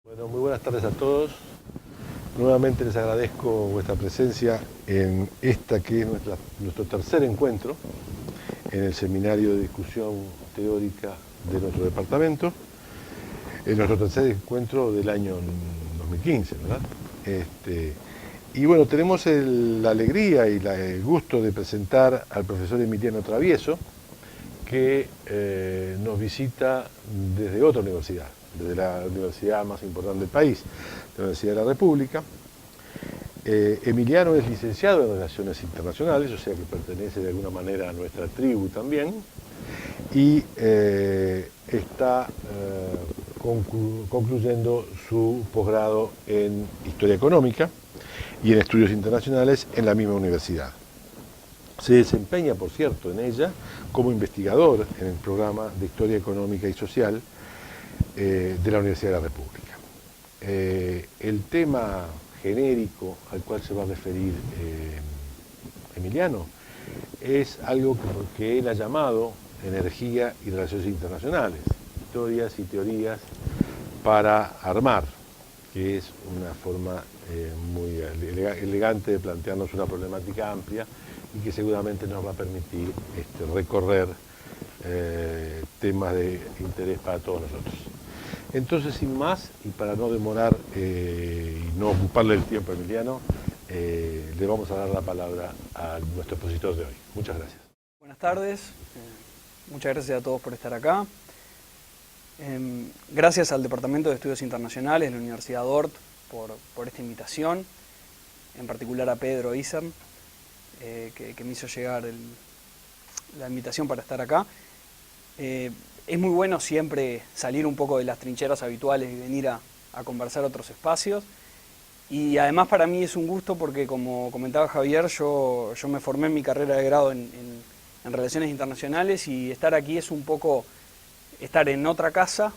Bueno, muy buenas tardes a todos. Nuevamente les agradezco vuestra presencia en esta que es nuestro tercer encuentro en el seminario de discusión teórica de nuestro departamento, en nuestro tercer encuentro del año 2015, ¿verdad? Y bueno, tenemos la alegría y el gusto de presentar al profesor Emiliano Travieso, que nos visita desde otra universidad, desde la universidad más importante del país, la Universidad de la República. Emiliano es licenciado en Relaciones Internacionales, o sea que pertenece de alguna manera a nuestra tribu también, y está concluyendo su posgrado en Historia Económica y en Estudios Internacionales en la misma universidad. Se desempeña, por cierto, en ella como investigador en el programa de Historia Económica y Social de la Universidad de la República. El tema genérico al cual se va a referir Emiliano es algo que él ha llamado energía y relaciones internacionales, historias y teorías para armar, que es una forma muy elegante de plantearnos una problemática amplia y que seguramente nos va a permitir recorrer temas de interés para todos nosotros. Entonces, sin más, y para no demorar y no ocuparle el tiempo a Emiliano, le vamos a dar la palabra a nuestro expositor de hoy. Muchas gracias. Buenas tardes, muchas gracias a todos por estar acá. Gracias al Departamento de Estudios Internacionales de la Universidad Dort por esta invitación, en particular a Pedro Isern, que me hizo llegar la invitación para estar acá. Es muy bueno siempre salir un poco de las trincheras habituales y venir a conversar otros espacios. Y además para mí es un gusto porque, como comentaba Javier, yo me formé en mi carrera de grado en Relaciones Internacionales, y estar aquí es un poco estar en otra casa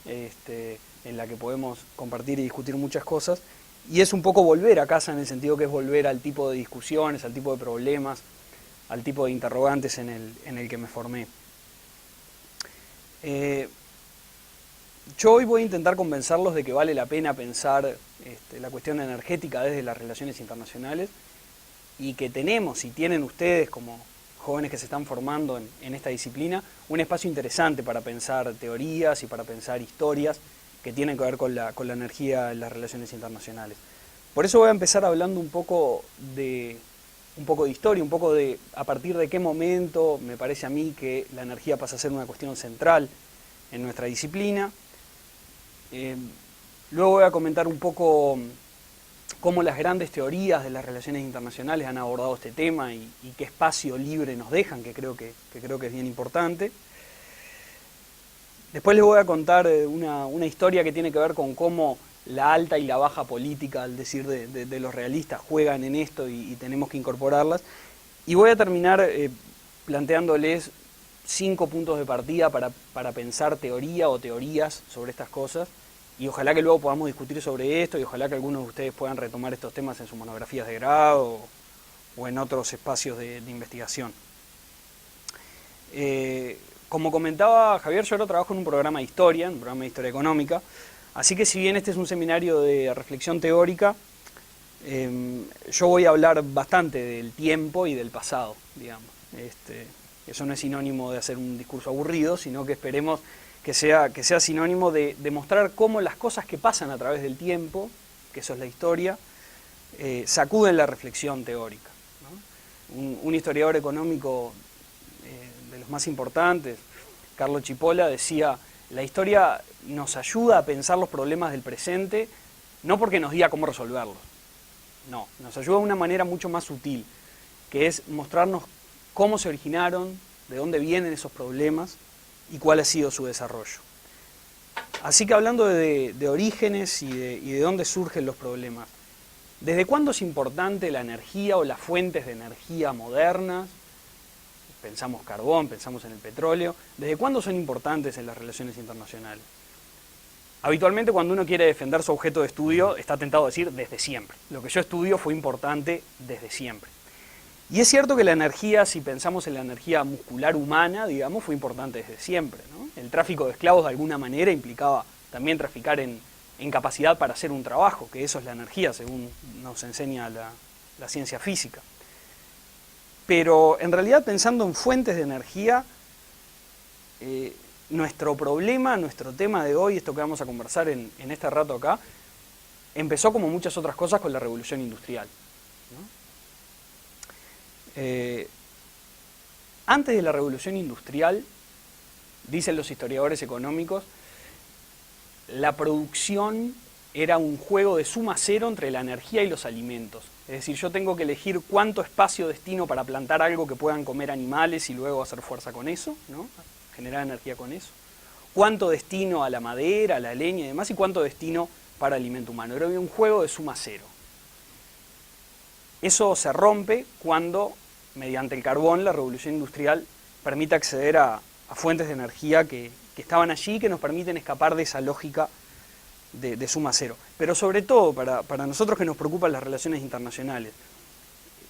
en la que podemos compartir y discutir muchas cosas, y es un poco volver a casa en el sentido que es volver al tipo de discusiones, al tipo de problemas, al tipo de interrogantes en el que me formé. Yo hoy voy a intentar convencerlos de que vale la pena pensar la cuestión energética desde las relaciones internacionales, y que tenemos, y tienen ustedes como jóvenes que se están formando en esta disciplina, un espacio interesante para pensar teorías y para pensar historias que tienen que ver con la energía en las relaciones internacionales. Por eso voy a empezar hablando un poco de historia, un poco de a partir de qué momento me parece a mí que la energía pasa a ser una cuestión central en nuestra disciplina. Luego voy a comentar un poco cómo las grandes teorías de las relaciones internacionales han abordado este tema y qué espacio libre nos dejan, que creo que es bien importante. Después les voy a contar una historia que tiene que ver con cómo la alta y la baja política, al decir de los realistas, juegan en esto y tenemos que incorporarlas. Y voy a terminar planteándoles 5 puntos de partida para pensar teoría o teorías sobre estas cosas, y ojalá que luego podamos discutir sobre esto, y ojalá que algunos de ustedes puedan retomar estos temas en sus monografías de grado o en otros espacios de investigación. Como comentaba Javier, yo ahora trabajo en un programa de historia, en un programa de historia económica, así que si bien este es un seminario de reflexión teórica, yo voy a hablar bastante del tiempo y del pasado, digamos. Eso no es sinónimo de hacer un discurso aburrido, sino que esperemos que sea sinónimo de mostrar cómo las cosas que pasan a través del tiempo, que eso es la historia, sacuden la reflexión teórica, ¿no? Un historiador económico de los más importantes, Carlo Cipolla, decía: la historia nos ayuda a pensar los problemas del presente, no porque nos diga cómo resolverlos, no, nos ayuda de una manera mucho más sutil, que es mostrarnos cómo se originaron, de dónde vienen esos problemas y cuál ha sido su desarrollo. Así que, hablando de orígenes y de dónde surgen los problemas, ¿desde cuándo es importante la energía o las fuentes de energía modernas? Pensamos carbón, pensamos en el petróleo. ¿Desde cuándo son importantes en las relaciones internacionales? Habitualmente, cuando uno quiere defender su objeto de estudio, está tentado a decir desde siempre. Lo que yo estudio fue importante desde siempre. Y es cierto que la energía, si pensamos en la energía muscular humana, digamos, fue importante desde siempre, ¿no? El tráfico de esclavos de alguna manera implicaba también traficar en en capacidad para hacer un trabajo, que eso es la energía, según nos enseña la ciencia física. Pero en realidad, pensando en fuentes de energía, nuestro problema, nuestro tema de hoy, esto que vamos a conversar en este rato acá, empezó como muchas otras cosas con la revolución industrial, ¿no? Antes de la revolución industrial, dicen los historiadores económicos, la producción era un juego de suma cero entre la energía y los alimentos. Es decir, yo tengo que elegir cuánto espacio destino para plantar algo que puedan comer animales y luego hacer fuerza con eso, ¿no? Generar energía con eso. Cuánto destino a la madera, a la leña y demás, y cuánto destino para alimento humano. Era un juego de suma cero. Eso se rompe cuando, mediante el carbón, la revolución industrial permite acceder a fuentes de energía que estaban allí, que nos permiten escapar de esa lógica de suma cero. Pero sobre todo, para nosotros que nos preocupan las relaciones internacionales,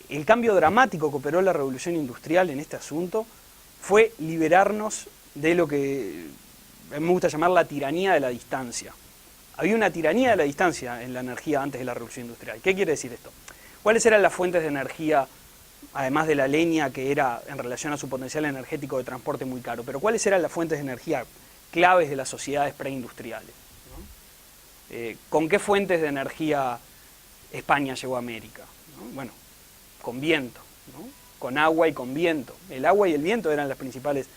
el cambio dramático que operó la revolución industrial en este asunto fue liberarnos de lo que me gusta llamar la tiranía de la distancia. Había una tiranía de la distancia en la energía antes de la revolución industrial. ¿Qué quiere decir esto? ¿Cuáles eran las fuentes de energía, además de la leña, que era en relación a su potencial energético de transporte muy caro? Pero ¿cuáles eran las fuentes de energía claves de las sociedades preindustriales? ¿Con qué fuentes de energía España llegó a América? ¿No? Bueno, con viento, ¿no? Con agua y con viento. El agua y el viento eran las principales,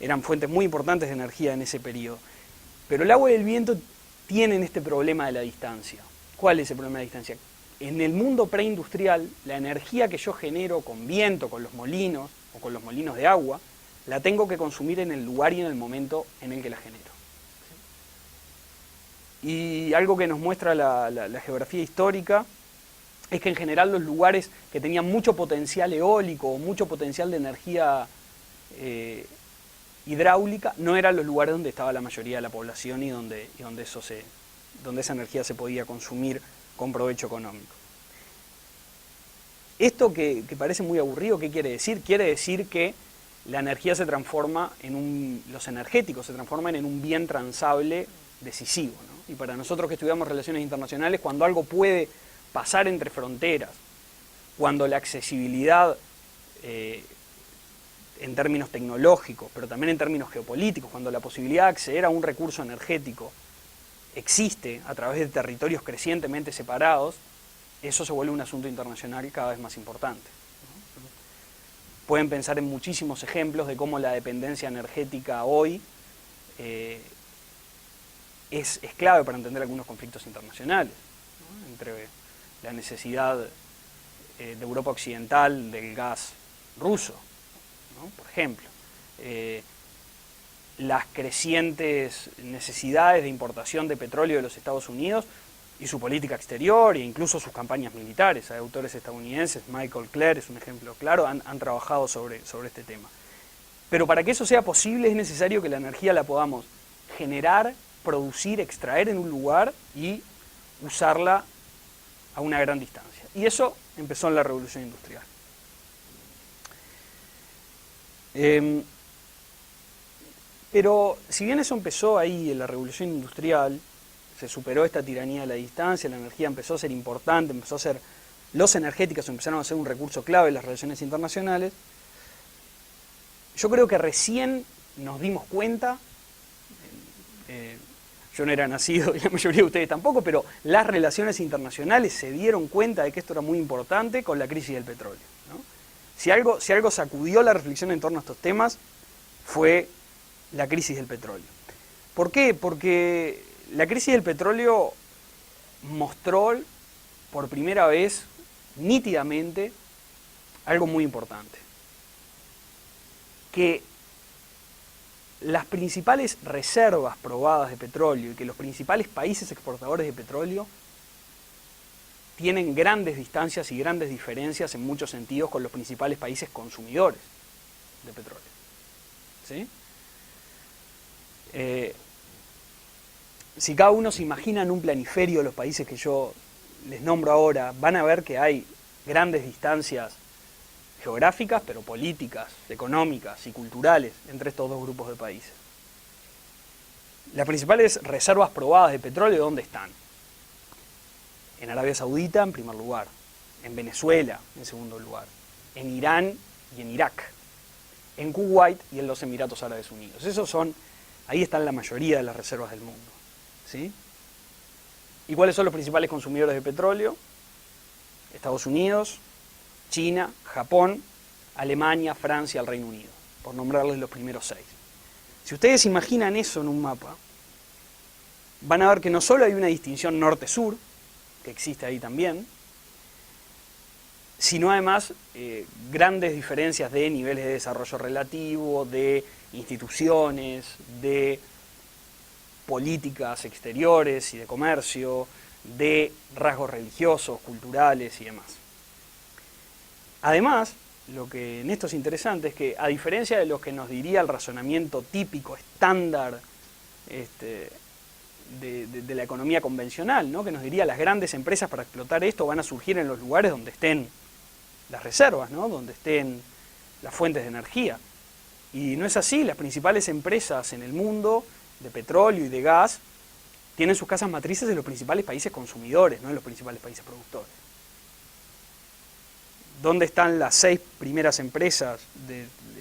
eran fuentes muy importantes de energía en ese periodo. Pero el agua y el viento tienen este problema de la distancia. ¿Cuál es el problema de la distancia? En el mundo preindustrial, la energía que yo genero con viento, con los molinos o con los molinos de agua, la tengo que consumir en el lugar y en el momento en el que la genero. Y algo que nos muestra la geografía histórica es que en general los lugares que tenían mucho potencial eólico o mucho potencial de energía hidráulica no eran los lugares donde estaba la mayoría de la población y donde esa energía se podía consumir con provecho económico. Esto que parece muy aburrido, ¿qué quiere decir? Quiere decir que la energía se transforma los energéticos se transforman en un bien transable decisivo, ¿no? Y para nosotros que estudiamos relaciones internacionales, cuando algo puede pasar entre fronteras, cuando la accesibilidad en términos tecnológicos, pero también en términos geopolíticos, cuando la posibilidad de acceder a un recurso energético existe a través de territorios crecientemente separados, eso se vuelve un asunto internacional cada vez más importante, ¿no? Pueden pensar en muchísimos ejemplos de cómo la dependencia energética hoy es clave para entender algunos conflictos internacionales, ¿no? Entre la necesidad de Europa Occidental del gas ruso, ¿no? Por ejemplo, las crecientes necesidades de importación de petróleo de los Estados Unidos y su política exterior e incluso sus campañas militares. Hay autores estadounidenses, Michael Clare es un ejemplo claro, han trabajado sobre este tema. Pero para que eso sea posible es necesario que la energía la podamos generar, producir, extraer en un lugar y usarla a una gran distancia. Y eso empezó en la Revolución Industrial. Pero si bien eso empezó ahí en la Revolución Industrial, se superó esta tiranía de la distancia, la energía empezó a ser importante, los energéticos empezaron a ser un recurso clave en las relaciones internacionales, yo creo que recién nos dimos cuenta, yo no era nacido y la mayoría de ustedes tampoco, pero las relaciones internacionales se dieron cuenta de que esto era muy importante con la crisis del petróleo, ¿no? Si algo sacudió la reflexión en torno a estos temas fue la crisis del petróleo. ¿Por qué? Porque la crisis del petróleo mostró por primera vez nítidamente algo muy importante. Que las principales reservas probadas de petróleo y que los principales países exportadores de petróleo tienen grandes distancias y grandes diferencias en muchos sentidos con los principales países consumidores de petróleo. ¿Sí? Si cada uno se imagina en un planiferio de los países que yo les nombro ahora, van a ver que hay grandes distancias geográficas, pero políticas, económicas y culturales entre estos dos grupos de países. Las principales reservas probadas de petróleo, ¿dónde están? En Arabia Saudita, en primer lugar. En Venezuela, en segundo lugar. En Irán y en Irak. En Kuwait y en los Emiratos Árabes Unidos. Ahí están la mayoría de las reservas del mundo. ¿Sí? ¿Y cuáles son los principales consumidores de petróleo? Estados Unidos, China, Japón, Alemania, Francia, el Reino Unido, por nombrarles los primeros 6. Si ustedes imaginan eso en un mapa, van a ver que no solo hay una distinción norte-sur, que existe ahí también, sino además grandes diferencias de niveles de desarrollo relativo, de instituciones, de políticas exteriores y de comercio, de rasgos religiosos, culturales y demás. Además, lo que en esto es interesante es que, a diferencia de lo que nos diría el razonamiento típico, estándar, de la economía convencional, ¿no? Que nos diría las grandes empresas para explotar esto van a surgir en los lugares donde estén las reservas, ¿no? Donde estén las fuentes de energía. Y no es así. Las principales empresas en el mundo de petróleo y de gas tienen sus casas matrices en los principales países consumidores, no en los principales países productores. ¿Dónde están las 6 primeras empresas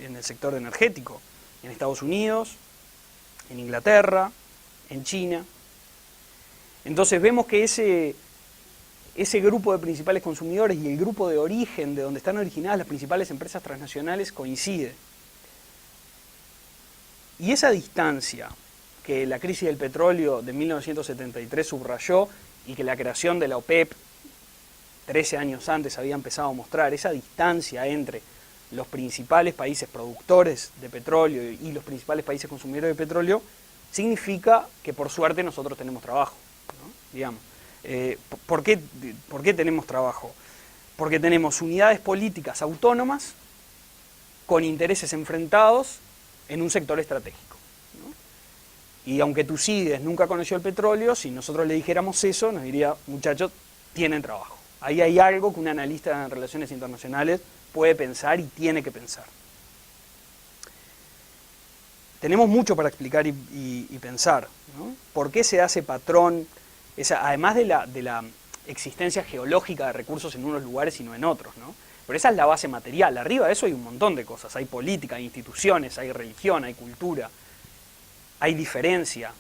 en el sector energético? En Estados Unidos, en Inglaterra, en China. Entonces vemos que ese grupo de principales consumidores y el grupo de origen, de donde están originadas las principales empresas transnacionales, coincide. Y esa distancia que la crisis del petróleo de 1973 subrayó y que la creación de la OPEP 13 años antes había empezado a mostrar, esa distancia entre los principales países productores de petróleo y los principales países consumidores de petróleo, significa que por suerte nosotros tenemos trabajo, ¿no? Digamos. ¿Por qué tenemos trabajo? Porque tenemos unidades políticas autónomas con intereses enfrentados en un sector estratégico, ¿no? Y aunque Tucídides nunca conoció el petróleo, si nosotros le dijéramos eso, nos diría, muchachos, tienen trabajo. Ahí hay algo que un analista en relaciones internacionales puede pensar y tiene que pensar. Tenemos mucho para explicar y pensar, ¿no? ¿Por qué se da ese patrón, además de la existencia geológica de recursos en unos lugares y no en otros, ¿no? Pero esa es la base material. Arriba de eso hay un montón de cosas. Hay política, hay instituciones, hay religión, hay cultura, hay diferencia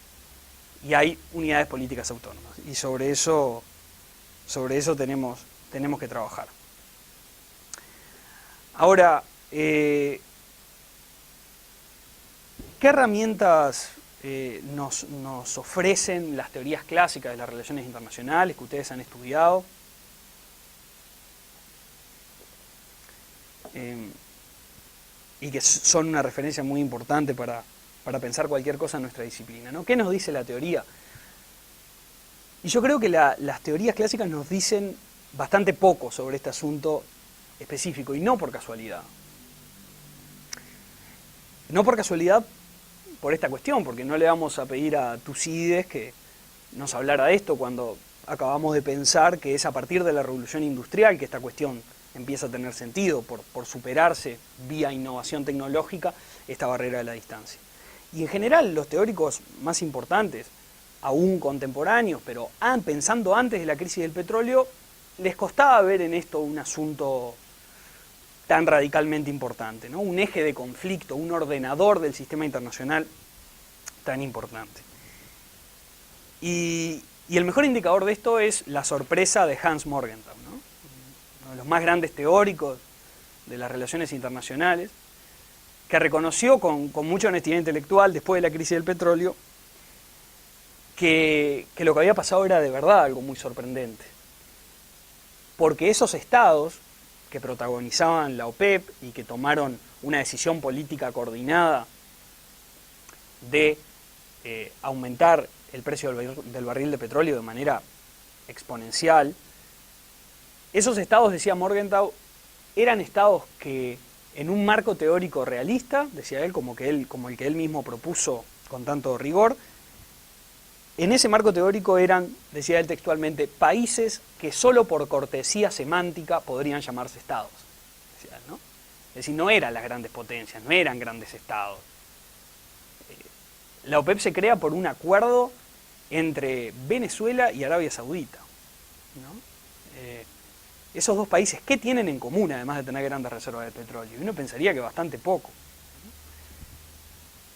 y hay unidades políticas autónomas. Y sobre eso tenemos que trabajar. Ahora, ¿qué herramientas nos ofrecen las teorías clásicas de las relaciones internacionales que ustedes han estudiado? Y que son una referencia muy importante para pensar cualquier cosa en nuestra disciplina, ¿no? ¿Qué nos dice la teoría? Y yo creo que las teorías clásicas nos dicen bastante poco sobre este asunto específico, y no por casualidad. No por casualidad por esta cuestión, porque no le vamos a pedir a Tucídides que nos hablara de esto cuando acabamos de pensar que es a partir de la revolución industrial que esta cuestión empieza a tener sentido, por superarse vía innovación tecnológica esta barrera de la distancia. Y en general los teóricos más importantes, aún contemporáneos, pero pensando antes de la crisis del petróleo, les costaba ver en esto un asunto tan radicalmente importante, ¿no? Un eje de conflicto, un ordenador del sistema internacional tan importante. Y el mejor indicador de esto es la sorpresa de Hans Morgenthau, ¿no? Uno de los más grandes teóricos de las relaciones internacionales, que reconoció con mucha honestidad intelectual después de la crisis del petróleo que lo que había pasado era de verdad algo muy sorprendente. Porque esos estados que protagonizaban la OPEP y que tomaron una decisión política coordinada de aumentar el precio del barril de petróleo de manera exponencial, esos estados, decía Morgenthau, eran estados que en un marco teórico realista, decía él, como el que él mismo propuso con tanto rigor, en ese marco teórico eran, decía él textualmente, países que solo por cortesía semántica podrían llamarse estados. Decía él, ¿no? Es decir, no eran las grandes potencias, no eran grandes estados. La OPEP se crea por un acuerdo entre Venezuela y Arabia Saudita. ¿no? Esos dos países, ¿qué tienen en común además de tener grandes reservas de petróleo? Y uno pensaría que bastante poco.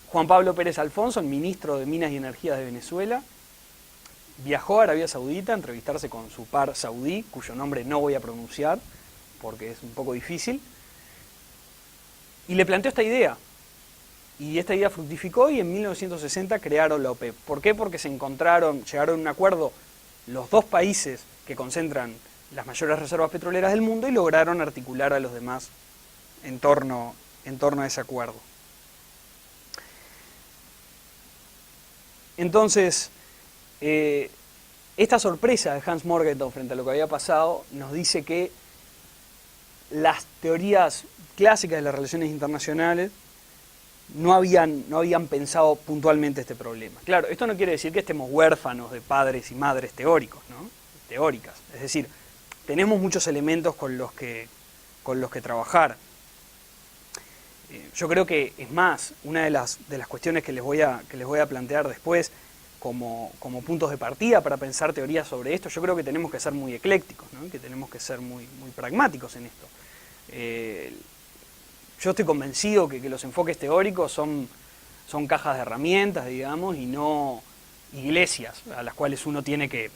Juan Pablo Pérez Alfonso, el ministro de Minas y Energías de Venezuela, viajó a Arabia Saudita a entrevistarse con su par saudí, cuyo nombre no voy a pronunciar porque es un poco difícil, y le planteó esta idea. Y esta idea fructificó y en 1960 crearon la OPEP. ¿Por qué? Porque llegaron a un acuerdo los dos países que concentran las mayores reservas petroleras del mundo y lograron articular a los demás en torno a ese acuerdo. Entonces, esta sorpresa de Hans Morgenthau frente a lo que había pasado nos dice que las teorías clásicas de las relaciones internacionales no habían pensado puntualmente este problema. Claro, esto no quiere decir que estemos huérfanos de padres y madres teóricos, ¿no? Teóricas. Es decir, tenemos muchos elementos con los que trabajar. Yo creo que, es más, una de las cuestiones que les voy a plantear después como puntos de partida para pensar teorías sobre esto, yo creo que tenemos que ser muy eclécticos, ¿no? Que tenemos que ser muy pragmáticos en esto. Yo estoy convencido que los enfoques teóricos son cajas de herramientas, digamos, y no iglesias a las cuales uno tiene que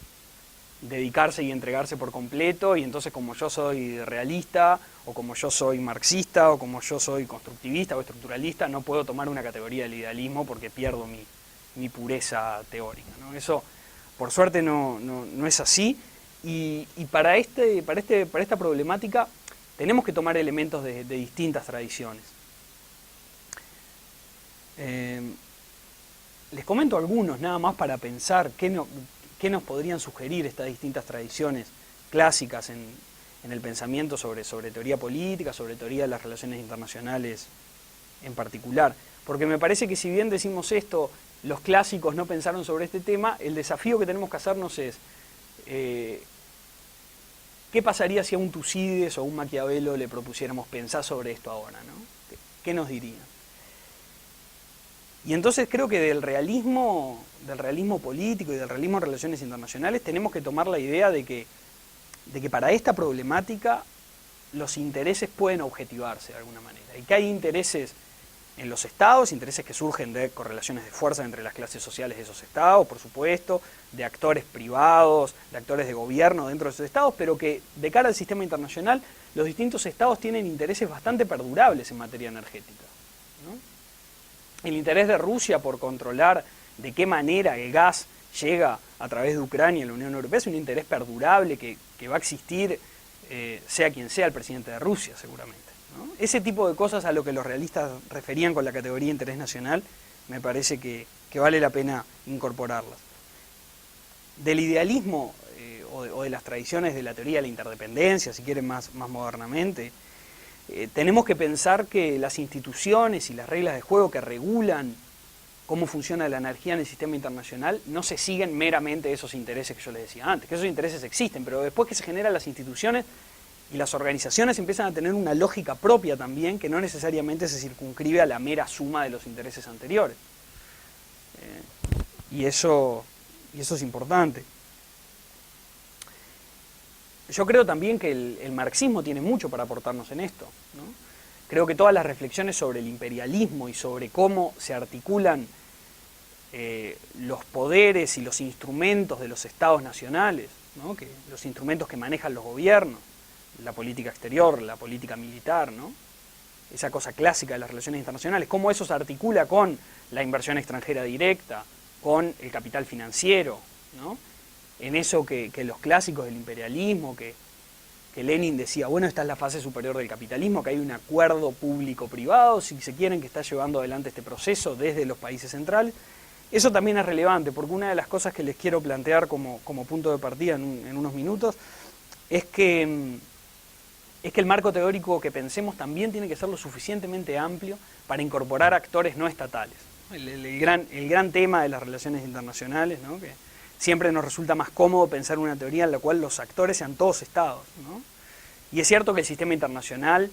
dedicarse y entregarse por completo, y entonces como yo soy realista, o como yo soy marxista, o como yo soy constructivista o estructuralista, no puedo tomar una categoría del idealismo porque pierdo mi pureza teórica, ¿no? Eso, por suerte, no es así, y para esta problemática tenemos que tomar elementos de distintas tradiciones. Les comento algunos, nada más para pensar qué nos podrían sugerir estas distintas tradiciones clásicas en el pensamiento sobre teoría política, sobre teoría de las relaciones internacionales en particular. Porque me parece que si bien decimos esto, los clásicos no pensaron sobre este tema, el desafío que tenemos que hacernos es ¿qué pasaría si a un Tucídides o a un Maquiavelo le propusiéramos pensar sobre esto ahora, ¿no? ¿Qué nos dirían? Y entonces creo que del realismo político y del realismo en relaciones internacionales tenemos que tomar la idea de que para esta problemática los intereses pueden objetivarse de alguna manera, y que hay intereses en los estados, intereses que surgen de correlaciones de fuerza entre las clases sociales de esos estados, por supuesto, de actores privados, de actores de gobierno dentro de esos estados, pero que de cara al sistema internacional los distintos estados tienen intereses bastante perdurables en materia energética, ¿no? El interés de Rusia por controlar de qué manera el gas llega a través de Ucrania a la Unión Europea es un interés perdurable que va a existir sea quien sea el presidente de Rusia, seguramente, ¿no? Ese tipo de cosas a lo que los realistas referían con la categoría interés nacional me parece que vale la pena incorporarlas. Del idealismo o de las tradiciones de la teoría de la interdependencia, si quieren más modernamente, tenemos que pensar que las instituciones y las reglas de juego que regulan cómo funciona la energía en el sistema internacional no se siguen meramente esos intereses que yo les decía antes, que esos intereses existen, pero después que se generan las instituciones y las organizaciones empiezan a tener una lógica propia también que no necesariamente se circunscribe a la mera suma de los intereses anteriores. Y eso es importante. Yo creo también que el marxismo tiene mucho para aportarnos en esto, ¿no? Creo que todas las reflexiones sobre el imperialismo y sobre cómo se articulan los poderes y los instrumentos de los estados nacionales, ¿no? Los instrumentos que manejan los gobiernos, la política exterior, la política militar, ¿no? Esa cosa clásica de las relaciones internacionales, cómo eso se articula con la inversión extranjera directa, con el capital financiero, ¿no? En eso que los clásicos del imperialismo, que Lenin decía, bueno, esta es la fase superior del capitalismo, que hay un acuerdo público-privado, si se quieren, que está llevando adelante este proceso desde los países centrales. Eso también es relevante, porque una de las cosas que les quiero plantear como punto de partida en unos minutos es que el marco teórico que pensemos también tiene que ser lo suficientemente amplio para incorporar actores no estatales. El gran tema de las relaciones internacionales, ¿no? Que siempre nos resulta más cómodo pensar una teoría en la cual los actores sean todos estados, ¿no? Y es cierto que el sistema internacional,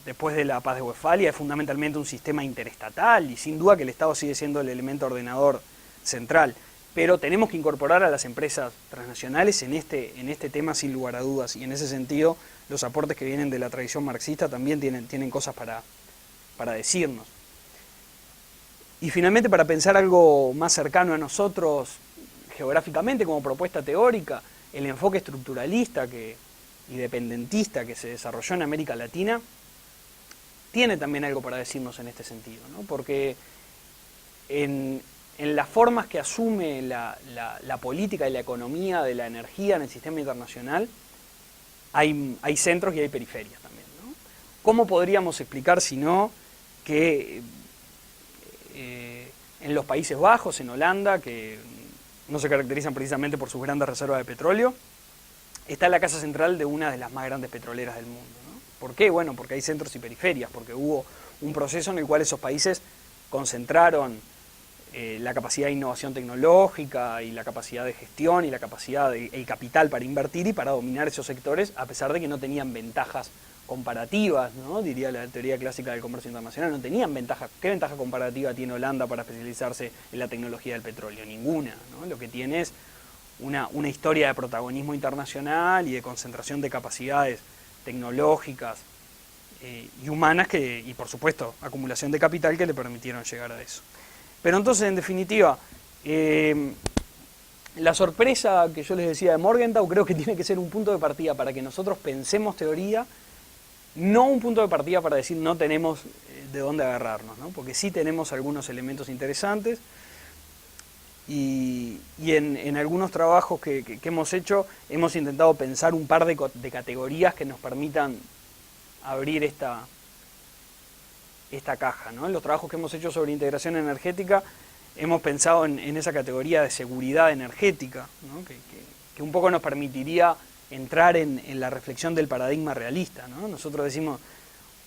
después de la Paz de Westfalia, es fundamentalmente un sistema interestatal, y sin duda que el Estado sigue siendo el elemento ordenador central. pero tenemos que incorporar a las empresas transnacionales en este tema sin lugar a dudas, y en ese sentido los aportes que vienen de la tradición marxista también tienen cosas para decirnos. Y finalmente, para pensar algo más cercano a nosotros geográficamente como propuesta teórica, el enfoque estructuralista y dependentista que se desarrolló en América Latina tiene también algo para decirnos en este sentido, ¿no? Porque en las formas que asume la política y la economía de la energía en el sistema internacional hay centros y hay periferias también, ¿no? ¿Cómo podríamos explicar si no que en los Países Bajos, en Holanda, que no se caracterizan precisamente por sus grandes reservas de petróleo, está la casa central de una de las más grandes petroleras del mundo, ¿no? ¿Por qué? Bueno, porque hay centros y periferias, porque hubo un proceso en el cual esos países concentraron la capacidad de innovación tecnológica y la capacidad de gestión y la capacidad el capital para invertir y para dominar esos sectores, a pesar de que no tenían ventajas comparativas, ¿no? Diría la teoría clásica del comercio internacional, no tenían ventajas. ¿Qué ventaja comparativa tiene Holanda para especializarse en la tecnología del petróleo? Ninguna, ¿no? Lo que tiene es una historia de protagonismo internacional y de concentración de capacidades tecnológicas y humanas y por supuesto acumulación de capital que le permitieron llegar a eso. Pero entonces, en definitiva, la sorpresa que yo les decía de Morgenthau creo que tiene que ser un punto de partida para que nosotros pensemos teoría, no un punto de partida para decir no tenemos de dónde agarrarnos, ¿no? Porque sí tenemos algunos elementos interesantes y en algunos trabajos que hemos hecho hemos intentado pensar un par de categorías que nos permitan abrir esta caja, ¿no? En los trabajos que hemos hecho sobre integración energética hemos pensado en esa categoría de seguridad energética, ¿no? que un poco nos permitiría entrar en la reflexión del paradigma realista, ¿no? Nosotros decimos,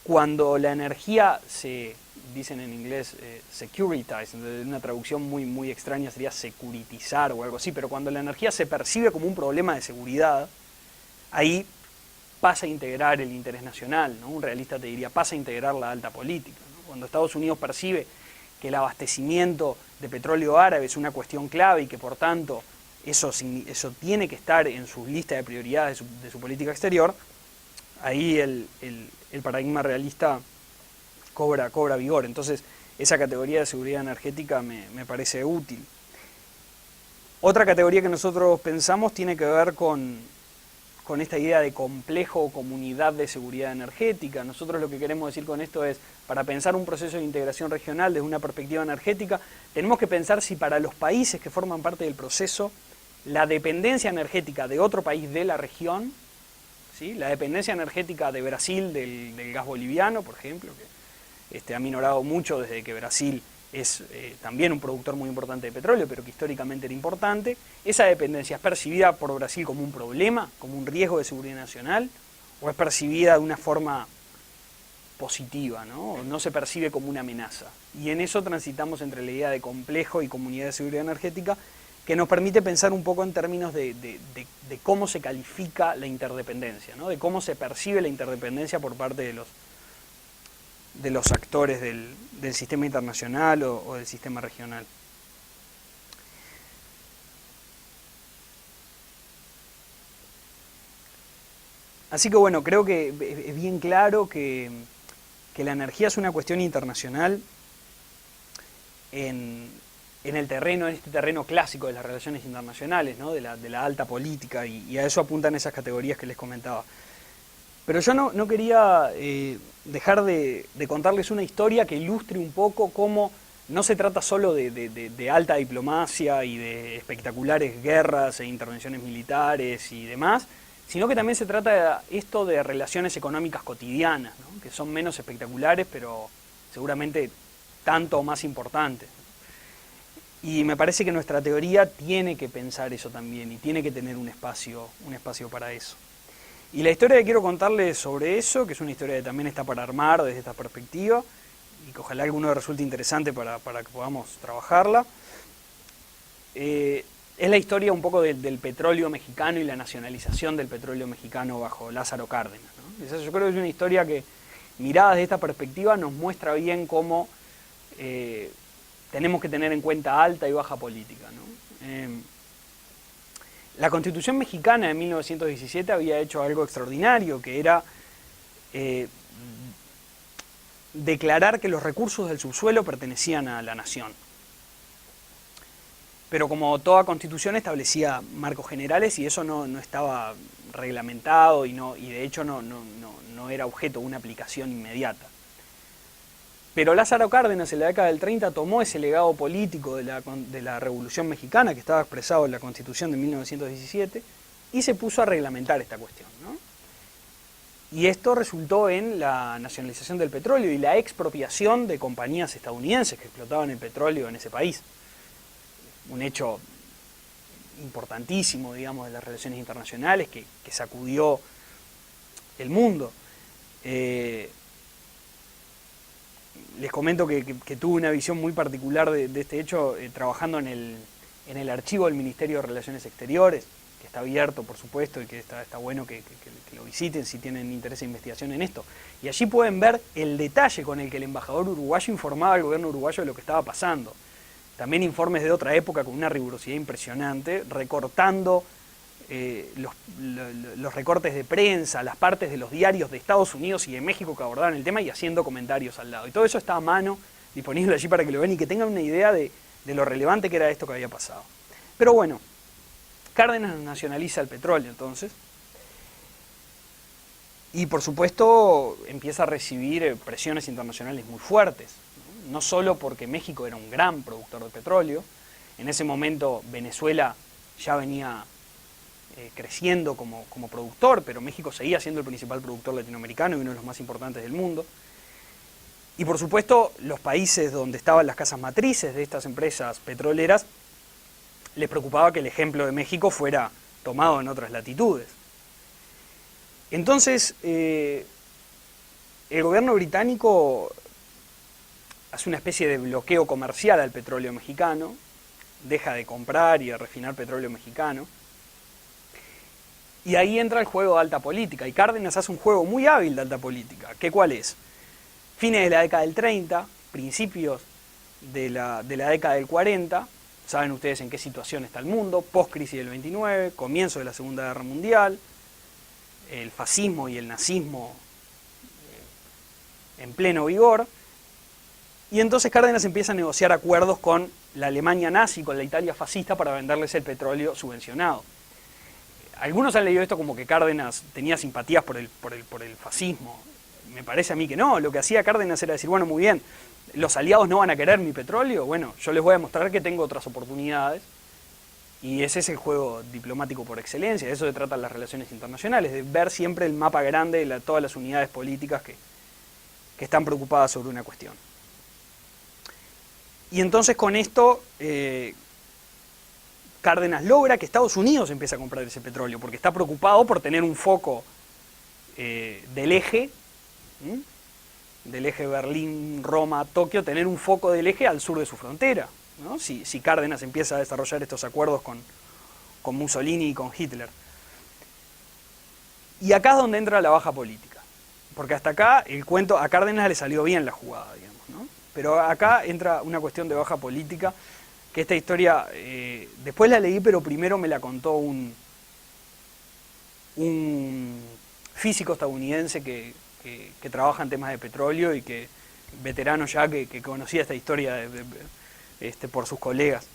cuando la energía se, dicen en inglés, securitize, una traducción muy extraña sería securitizar o algo así, pero cuando la energía se percibe como un problema de seguridad, ahí pasa a integrar el interés nacional, ¿no? Un realista te diría, pasa a integrar la alta política, ¿no? Cuando Estados Unidos percibe que el abastecimiento de petróleo árabe es una cuestión clave y que por tanto eso tiene que estar en su lista de prioridades de su política exterior, ahí el paradigma realista cobra vigor. Entonces, esa categoría de seguridad energética me parece útil. Otra categoría que nosotros pensamos tiene que ver con esta idea de complejo o comunidad de seguridad energética. Nosotros lo que queremos decir con esto es, para pensar un proceso de integración regional desde una perspectiva energética, tenemos que pensar si para los países que forman parte del proceso, la dependencia energética de otro país de la región, ¿sí? La dependencia energética de Brasil del gas boliviano, por ejemplo, que ha minorado mucho desde que Brasil es también un productor muy importante de petróleo, pero que históricamente era importante. ¿Esa dependencia es percibida por Brasil como un problema, como un riesgo de seguridad nacional, o es percibida de una forma positiva, ¿no? O no se percibe como una amenaza? Y en eso transitamos entre la idea de complejo y comunidad de seguridad energética, que nos permite pensar un poco en términos de cómo se califica la interdependencia, ¿no? De cómo se percibe la interdependencia por parte de los actores del sistema internacional o del sistema regional. Así que bueno, creo que es bien claro que la energía es una cuestión internacional en este terreno clásico de las relaciones internacionales, ¿no? de la alta política, y a eso apuntan esas categorías que les comentaba. Pero yo no quería dejar de contarles una historia que ilustre un poco cómo no se trata solo de alta diplomacia y de espectaculares guerras e intervenciones militares y demás, sino que también se trata esto de relaciones económicas cotidianas, ¿no? Que son menos espectaculares, pero seguramente tanto o más importantes. Y me parece que nuestra teoría tiene que pensar eso también y tiene que tener un espacio para eso. Y la historia que quiero contarles sobre eso, que es una historia que también está para armar desde esta perspectiva, y que ojalá alguno resulte interesante para que podamos trabajarla, es la historia un poco del petróleo mexicano y la nacionalización del petróleo mexicano bajo Lázaro Cárdenas, ¿no? Yo creo que es una historia que, mirada desde esta perspectiva, nos muestra bien cómo tenemos que tener en cuenta alta y baja política, ¿no? La Constitución mexicana de 1917 había hecho algo extraordinario, que era declarar que los recursos del subsuelo pertenecían a la nación. Pero como toda constitución establecía marcos generales y eso no estaba reglamentado y de hecho no era objeto de una aplicación inmediata. Pero Lázaro Cárdenas en la década del 30 tomó ese legado político de la Revolución Mexicana que estaba expresado en la Constitución de 1917 y se puso a reglamentar esta cuestión, ¿no? Y esto resultó en la nacionalización del petróleo y la expropiación de compañías estadounidenses que explotaban el petróleo en ese país. Un hecho importantísimo, digamos, de las relaciones internacionales que sacudió el mundo. Les comento que tuve una visión muy particular de este hecho trabajando en el archivo del Ministerio de Relaciones Exteriores, que está abierto, por supuesto, y que está bueno que lo visiten si tienen interés en investigación en esto. Y allí pueden ver el detalle con el que el embajador uruguayo informaba al gobierno uruguayo de lo que estaba pasando. También informes de otra época con una rigurosidad impresionante, recortando los recortes de prensa, las partes de los diarios de Estados Unidos y de México que abordaban el tema y haciendo comentarios al lado. Y todo eso está a mano, disponible allí para que lo vean y que tengan una idea de lo relevante que era esto que había pasado. Pero bueno, Cárdenas nacionaliza el petróleo entonces y por supuesto empieza a recibir presiones internacionales muy fuertes, no solo porque México era un gran productor de petróleo, en ese momento Venezuela ya venía creciendo como productor, pero México seguía siendo el principal productor latinoamericano y uno de los más importantes del mundo. Y por supuesto, los países donde estaban las casas matrices de estas empresas petroleras, les preocupaba que el ejemplo de México fuera tomado en otras latitudes. Entonces, el gobierno británico hace una especie de bloqueo comercial al petróleo mexicano, deja de comprar y de refinar petróleo mexicano, y ahí entra el juego de alta política, y Cárdenas hace un juego muy hábil de alta política. ¿Cuál es? Fines de la década del 30, principios de la década del 40, saben ustedes en qué situación está el mundo, post-crisis del 29, comienzo de la Segunda Guerra Mundial, el fascismo y el nazismo en pleno vigor, y entonces Cárdenas empieza a negociar acuerdos con la Alemania nazi, con la Italia fascista, para venderles el petróleo subvencionado. Algunos han leído esto como que Cárdenas tenía simpatías por el fascismo. Me parece a mí que no. Lo que hacía Cárdenas era decir, bueno, muy bien, los aliados no van a querer mi petróleo, bueno, yo les voy a demostrar que tengo otras oportunidades. Y ese es el juego diplomático por excelencia. De eso se tratan las relaciones internacionales, de ver siempre el mapa grande de todas las unidades políticas que están preocupadas sobre una cuestión. Y entonces con esto Cárdenas logra que Estados Unidos empiece a comprar ese petróleo, porque está preocupado por tener un foco del eje Berlín-Roma-Tokio, tener un foco del eje al sur de su frontera, ¿no? Si Cárdenas empieza a desarrollar estos acuerdos con Mussolini y con Hitler. Y acá es donde entra la baja política, porque hasta acá el cuento, a Cárdenas le salió bien la jugada, digamos, ¿no? Pero acá entra una cuestión de baja política, que esta historia, después la leí, pero primero me la contó un físico estadounidense que trabaja en temas de petróleo y que veterano ya que conocía esta historia por sus colegas.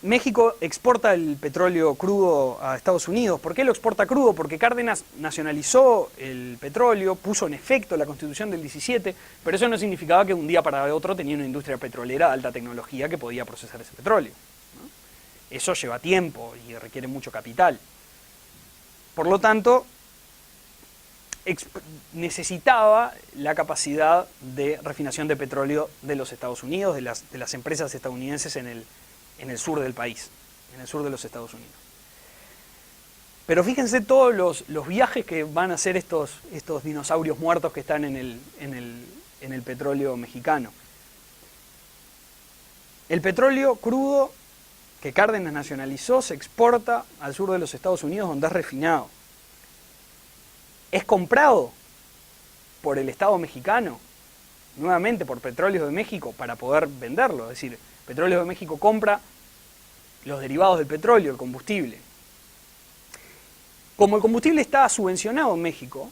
México exporta el petróleo crudo a Estados Unidos. ¿Por qué lo exporta crudo? Porque Cárdenas nacionalizó el petróleo, puso en efecto la Constitución del 17, pero eso no significaba que de un día para otro tenía una industria petrolera de alta tecnología que podía procesar ese petróleo, ¿no? Eso lleva tiempo y requiere mucho capital. Por lo tanto, necesitaba la capacidad de refinación de petróleo de los Estados Unidos, de las empresas estadounidenses en el sur del país, en el sur de los Estados Unidos. Pero fíjense todos los viajes que van a hacer estos dinosaurios muertos que están en el petróleo mexicano. El petróleo crudo que Cárdenas nacionalizó se exporta al sur de los Estados Unidos, donde es refinado. Es comprado por el Estado mexicano nuevamente por Petróleos de México para poder venderlo. Es decir, Petróleos de México compra los derivados del petróleo, el combustible. Como el combustible está subvencionado en México,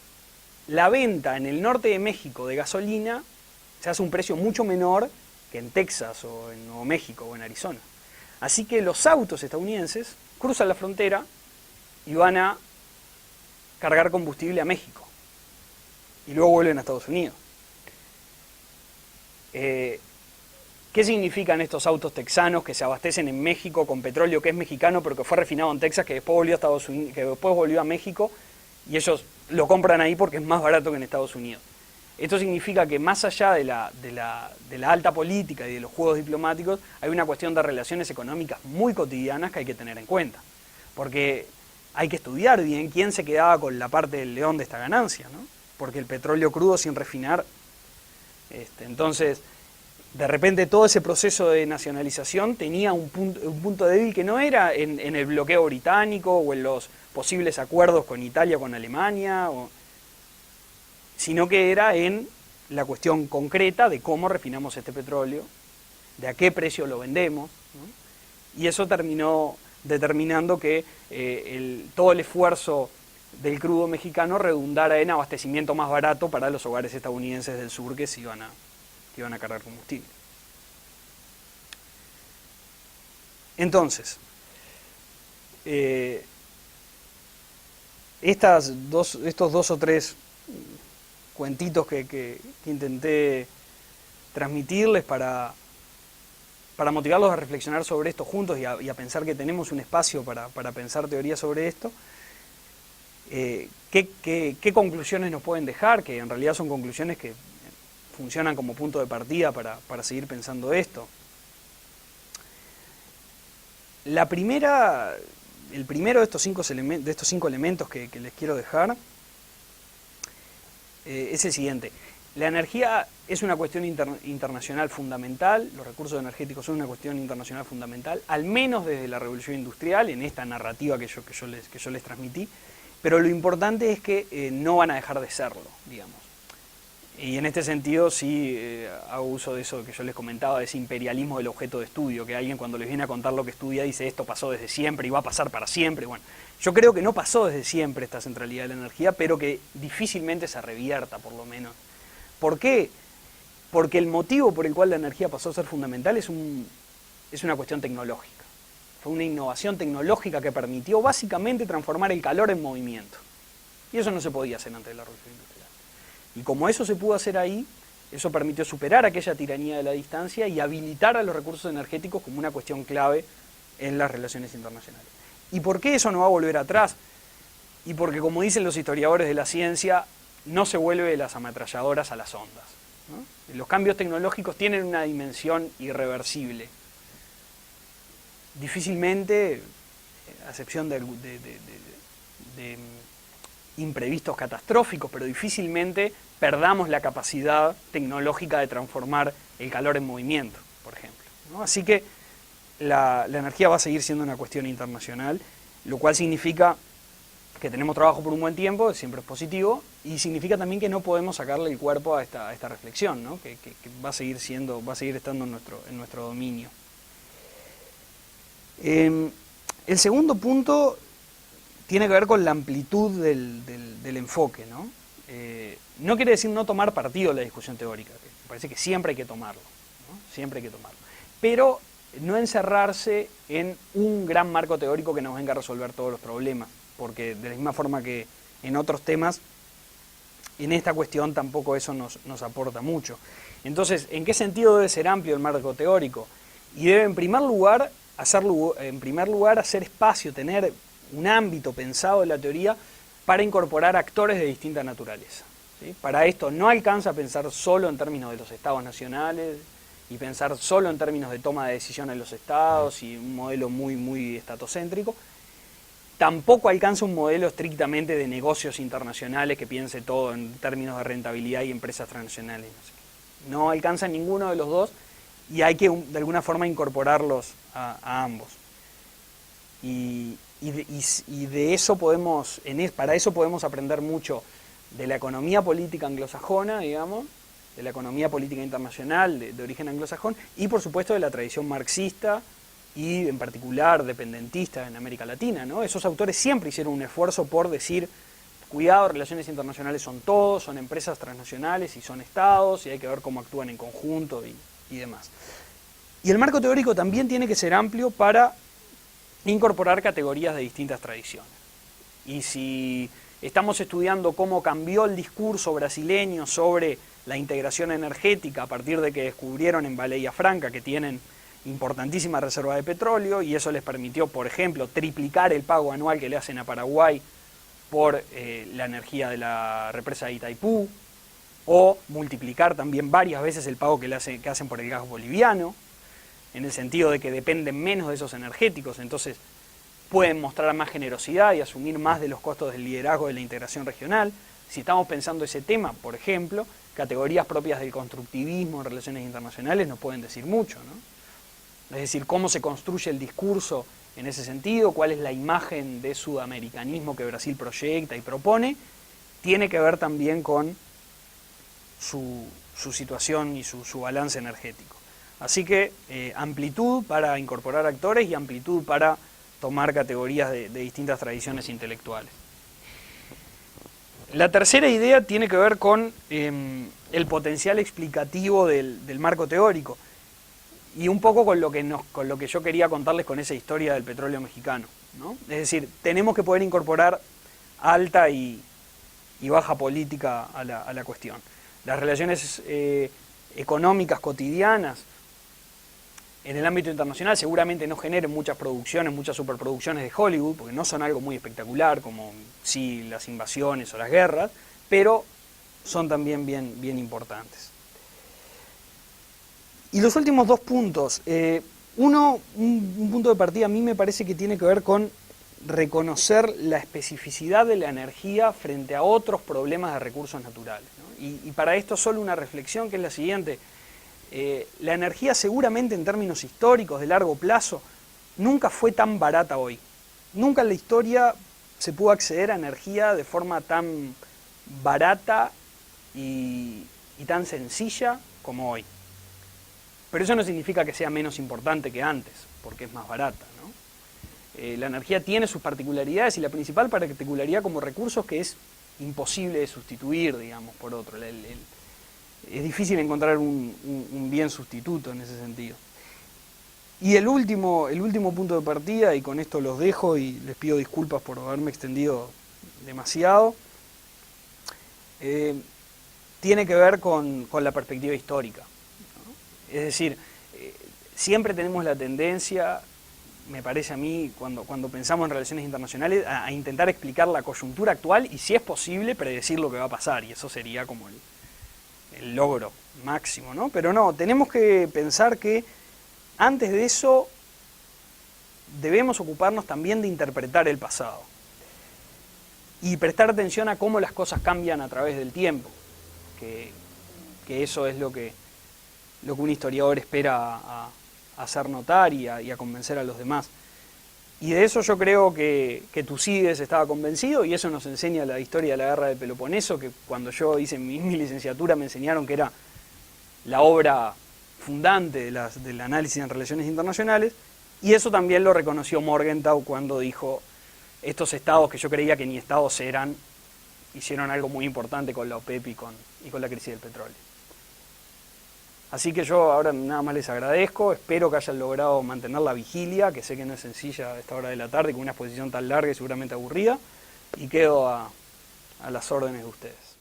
la venta en el norte de México de gasolina se hace a un precio mucho menor que en Texas o en Nuevo México o en Arizona. Así que los autos estadounidenses cruzan la frontera y van a cargar combustible a México. Y luego vuelven a Estados Unidos. ¿Qué significan estos autos texanos que se abastecen en México con petróleo que es mexicano pero que fue refinado en Texas, que después volvió a Estados Unidos, que después volvió a México y ellos lo compran ahí porque es más barato que en Estados Unidos? Esto significa que más allá de la alta política y de los juegos diplomáticos, hay una cuestión de relaciones económicas muy cotidianas que hay que tener en cuenta. Porque hay que estudiar bien quién se quedaba con la parte del león de esta ganancia, ¿no? Porque el petróleo crudo sin refinar, entonces, de repente todo ese proceso de nacionalización tenía un punto débil que no era en el bloqueo británico o en los posibles acuerdos con Italia o con Alemania, sino que era en la cuestión concreta de cómo refinamos este petróleo, de a qué precio lo vendemos, ¿no? Y eso terminó determinando que todo el esfuerzo del crudo mexicano redundara en abastecimiento más barato para los hogares estadounidenses del sur que se iban a cargar combustible. Entonces, estos dos o tres cuentitos que intenté transmitirles para motivarlos a reflexionar sobre esto juntos y a pensar que tenemos un espacio para pensar teoría sobre esto. ¿Qué conclusiones nos pueden dejar? Que en realidad son conclusiones que funcionan como punto de partida para seguir pensando esto. El primero de estos cinco elementos que les quiero dejar es el siguiente. La energía es una cuestión internacional fundamental, los recursos energéticos son una cuestión internacional fundamental, al menos desde la revolución industrial, en esta narrativa que yo les transmití, pero lo importante es que no van a dejar de serlo, digamos. Y en este sentido sí hago uso de eso que yo les comentaba, de ese imperialismo del objeto de estudio, que alguien cuando les viene a contar lo que estudia dice esto pasó desde siempre y va a pasar para siempre. Bueno, yo creo que no pasó desde siempre esta centralidad de la energía, pero que difícilmente se revierta por lo menos. ¿Por qué? Porque el motivo por el cual la energía pasó a ser fundamental es una cuestión tecnológica. Fue una innovación tecnológica que permitió básicamente transformar el calor en movimiento. Y eso no se podía hacer antes de la revolución industrial. Y como eso se pudo hacer ahí, eso permitió superar aquella tiranía de la distancia y habilitar a los recursos energéticos como una cuestión clave en las relaciones internacionales. ¿Y por qué eso no va a volver atrás? Y porque, como dicen los historiadores de la ciencia, no se vuelve de las ametralladoras a las ondas, ¿no? Los cambios tecnológicos tienen una dimensión irreversible. Difícilmente, a excepción de imprevistos catastróficos, pero difícilmente perdamos la capacidad tecnológica de transformar el calor en movimiento, por ejemplo, ¿no? Así que la energía va a seguir siendo una cuestión internacional, lo cual significa que tenemos trabajo por un buen tiempo, siempre es positivo, y significa también que no podemos sacarle el cuerpo a esta reflexión, ¿no? que va a seguir estando en nuestro dominio. El segundo punto tiene que ver con la amplitud del enfoque, ¿no? No quiere decir no tomar partido en la discusión teórica, que me parece que siempre hay que tomarlo, ¿no? Siempre hay que tomarlo. Pero no encerrarse en un gran marco teórico que nos venga a resolver todos los problemas, porque de la misma forma que en otros temas, en esta cuestión tampoco eso nos aporta mucho. Entonces, ¿en qué sentido debe ser amplio el marco teórico? Y debe en primer lugar hacer espacio, tener un ámbito pensado en la teoría para incorporar actores de distinta naturaleza, ¿sí? Para esto no alcanza a pensar solo en términos de los estados nacionales y pensar solo en términos de toma de decisiones en los estados y un modelo muy, muy estatocéntrico. Tampoco alcanza un modelo estrictamente de negocios internacionales que piense todo en términos de rentabilidad y empresas transnacionales. No alcanza ninguno de los dos y hay que de alguna forma incorporarlos a ambos. Y de eso para eso podemos aprender mucho de la economía política anglosajona, digamos, de la economía política internacional de origen anglosajón y por supuesto de la tradición marxista y en particular dependentista en América Latina, ¿no? Esos autores siempre hicieron un esfuerzo por decir, cuidado, relaciones internacionales son todo, son empresas transnacionales y son estados y hay que ver cómo actúan en conjunto y demás. Y el marco teórico también tiene que ser amplio para incorporar categorías de distintas tradiciones. Y si estamos estudiando cómo cambió el discurso brasileño sobre la integración energética a partir de que descubrieron en Bahía Franca que tienen importantísima reserva de petróleo y eso les permitió, por ejemplo, triplicar el pago anual que le hacen a Paraguay por la energía de la represa de Itaipú, o multiplicar también varias veces el pago que hacen por el gas boliviano, en el sentido de que dependen menos de esos energéticos, entonces pueden mostrar más generosidad y asumir más de los costos del liderazgo de la integración regional. Si estamos pensando ese tema, por ejemplo, categorías propias del constructivismo en relaciones internacionales nos pueden decir mucho, ¿no? Es decir, cómo se construye el discurso en ese sentido, cuál es la imagen de sudamericanismo que Brasil proyecta y propone, tiene que ver también con su situación y su balance energético. Así que amplitud para incorporar actores y amplitud para tomar categorías de distintas tradiciones intelectuales. La tercera idea tiene que ver con el potencial explicativo del marco teórico y un poco con lo que yo quería contarles con esa historia del petróleo mexicano, ¿no? Es decir, tenemos que poder incorporar alta y baja política a la cuestión. Las relaciones económicas cotidianas en el ámbito internacional seguramente no generen muchas producciones, muchas superproducciones de Hollywood, porque no son algo muy espectacular, como sí las invasiones o las guerras, pero son también bien importantes. Y los últimos dos puntos. Un punto de partida a mí me parece que tiene que ver con reconocer la especificidad de la energía frente a otros problemas de recursos naturales, ¿no? Y para esto solo una reflexión que es la siguiente. La energía seguramente en términos históricos de largo plazo nunca fue tan barata hoy. Nunca en la historia se pudo acceder a energía de forma tan barata y tan sencilla como hoy. Pero eso no significa que sea menos importante que antes, porque es más barata, ¿no? La energía tiene sus particularidades y la principal particularidad como recurso es que es imposible de sustituir, digamos, por otro. Es difícil encontrar un bien sustituto en ese sentido. Y el último punto de partida, y con esto los dejo y les pido disculpas por haberme extendido demasiado, tiene que ver con la perspectiva histórica, ¿no? Es decir, siempre tenemos la tendencia, me parece a mí, cuando pensamos en relaciones internacionales, a intentar explicar la coyuntura actual y, si es posible, predecir lo que va a pasar, y eso sería como el logro máximo, ¿no? Pero no, tenemos que pensar que antes de eso debemos ocuparnos también de interpretar el pasado y prestar atención a cómo las cosas cambian a través del tiempo, que eso es lo que un historiador espera a hacer notar y a convencer a los demás. Y de eso yo creo que Tucídides estaba convencido, y eso nos enseña la historia de la guerra de Peloponeso, que cuando yo hice mi licenciatura me enseñaron que era la obra fundante del análisis en relaciones internacionales, y eso también lo reconoció Morgenthau cuando dijo: estos estados que yo creía que ni estados eran, hicieron algo muy importante con la OPEP y con la crisis del petróleo. Así que yo ahora nada más les agradezco, espero que hayan logrado mantener la vigilia, que sé que no es sencilla a esta hora de la tarde, con una exposición tan larga y seguramente aburrida, y quedo a las órdenes de ustedes.